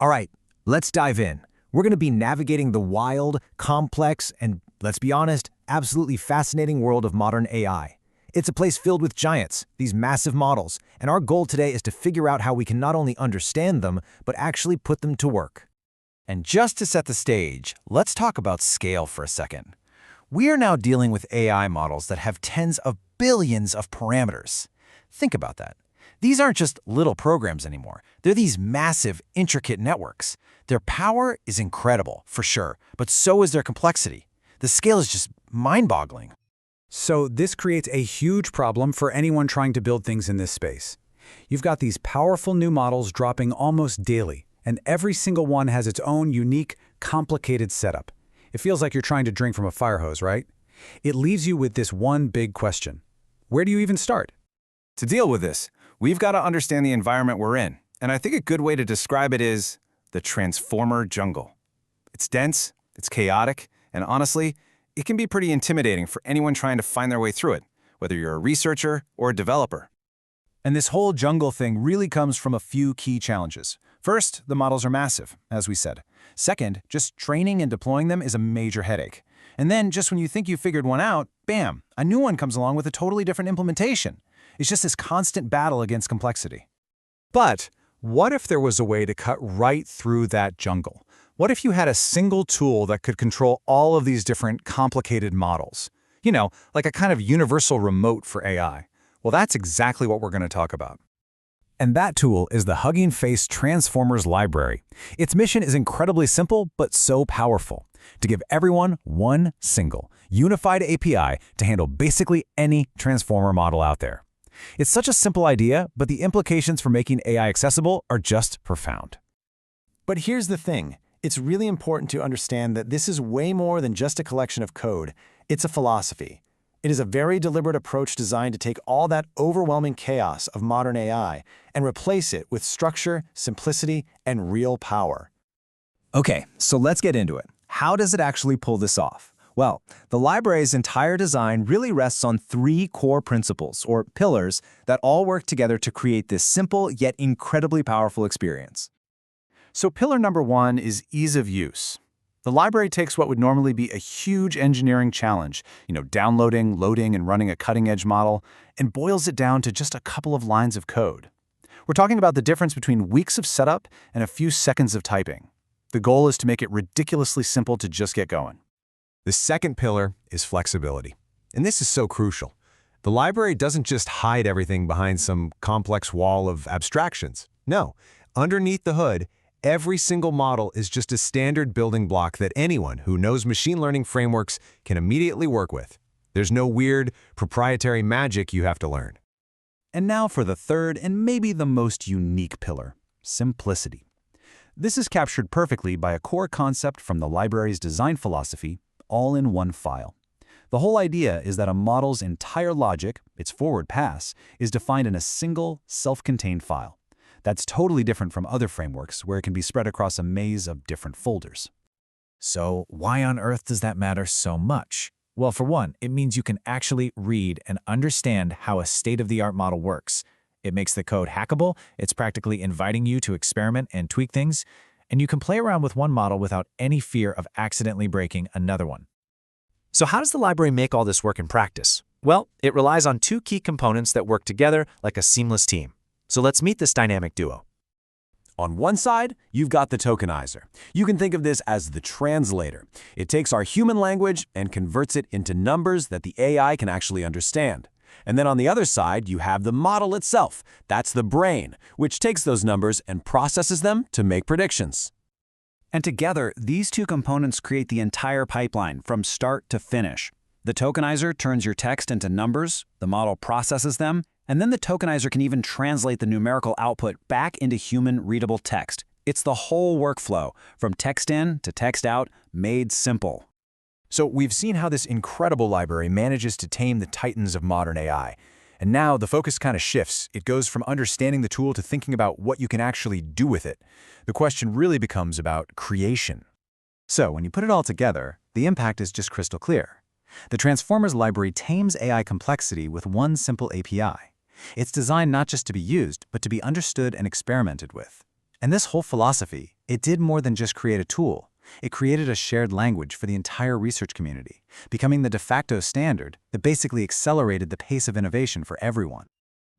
All right, let's dive in. We're going to be navigating the wild, complex, and, let's be honest, absolutely fascinating world of modern AI. It's a place filled with giants, these massive models, and our goal today is to figure out how we can not only understand them, but actually put them to work. And just to set the stage, let's talk about scale for a second. We are now dealing with AI models that have tens of billions of parameters. Think about that. These aren't just little programs anymore. They're these massive, intricate networks. Their power is incredible, for sure, but so is their complexity. The scale is just mind-boggling. So this creates a huge problem for anyone trying to build things in this space. You've got these powerful new models dropping almost daily, and every single one has its own unique, complicated setup. It feels like you're trying to drink from a fire hose, right? It leaves you with this one big question. Where do you even start? To deal with this, we've got to understand the environment we're in, and I think a good way to describe it is the transformer jungle. It's dense, it's chaotic, and honestly, it can be pretty intimidating for anyone trying to find their way through it, whether you're a researcher or a developer. And this whole jungle thing really comes from a few key challenges. First, the models are massive, as we said. Second, just training and deploying them is a major headache. And then, just when you think you figured one out, bam, a new one comes along with a totally different implementation. It's just this constant battle against complexity. But what if there was a way to cut right through that jungle? What if you had a single tool that could control all of these different complicated models? You know, like a kind of universal remote for AI. Well, that's exactly what we're going to talk about. And that tool is the Hugging Face Transformers Library. Its mission is incredibly simple, but so powerful: to give everyone one single, unified API to handle basically any transformer model out there. It's such a simple idea, but the implications for making AI accessible are just profound. But here's the thing. It's really important to understand that this is way more than just a collection of code. It's a philosophy. It is a very deliberate approach designed to take all that overwhelming chaos of modern AI and replace it with structure, simplicity, and real power. Okay, so let's get into it. How does it actually pull this off? Well, the library's entire design really rests on three core principles, or pillars, that all work together to create this simple yet incredibly powerful experience. So pillar number one is ease of use. The library takes what would normally be a huge engineering challenge, downloading, loading, and running a cutting-edge model, and boils it down to just a couple of lines of code. We're talking about the difference between weeks of setup and a few seconds of typing. The goal is to make it ridiculously simple to just get going. The second pillar is flexibility. And this is so crucial. The library doesn't just hide everything behind some complex wall of abstractions. No, underneath the hood, every single model is just a standard building block that anyone who knows machine learning frameworks can immediately work with. There's no weird, proprietary magic you have to learn. And now for the third and maybe the most unique pillar: simplicity. This is captured perfectly by a core concept from the library's design philosophy, all in one file. The whole idea is that a model's entire logic, its forward pass, is defined in a single, self-contained file. That's totally different from other frameworks where it can be spread across a maze of different folders. So why on earth does that matter so much? Well, for one, it means you can actually read and understand how a state-of-the-art model works. It makes the code hackable, it's practically inviting you to experiment and tweak things, and you can play around with one model without any fear of accidentally breaking another one. So how does the library make all this work in practice? Well, it relies on two key components that work together like a seamless team. So let's meet this dynamic duo. On one side, you've got the tokenizer. You can think of this as the translator. It takes our human language and converts it into numbers that the AI can actually understand. And then on the other side, you have the model itself. That's the brain, which takes those numbers and processes them to make predictions. And together, these two components create the entire pipeline from start to finish. The tokenizer turns your text into numbers, the model processes them, and then the tokenizer can even translate the numerical output back into human-readable text. It's the whole workflow, from text in to text out, made simple. So we've seen how this incredible library manages to tame the titans of modern AI. And now the focus kind of shifts. It goes from understanding the tool to thinking about what you can actually do with it. The question really becomes about creation. So when you put it all together, the impact is just crystal clear. The Transformers library tames AI complexity with one simple API. It's designed not just to be used, but to be understood and experimented with. And this whole philosophy, It did more than just create a tool. It created a shared language for the entire research community, becoming the de facto standard that basically accelerated the pace of innovation for everyone.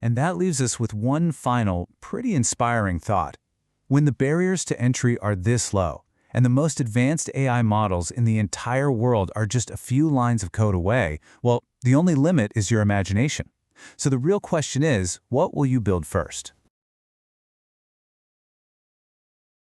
And that leaves us with one final, pretty inspiring thought. When the barriers to entry are this low, and the most advanced AI models in the entire world are just a few lines of code away, well, the only limit is your imagination. So the real question is, what will you build first?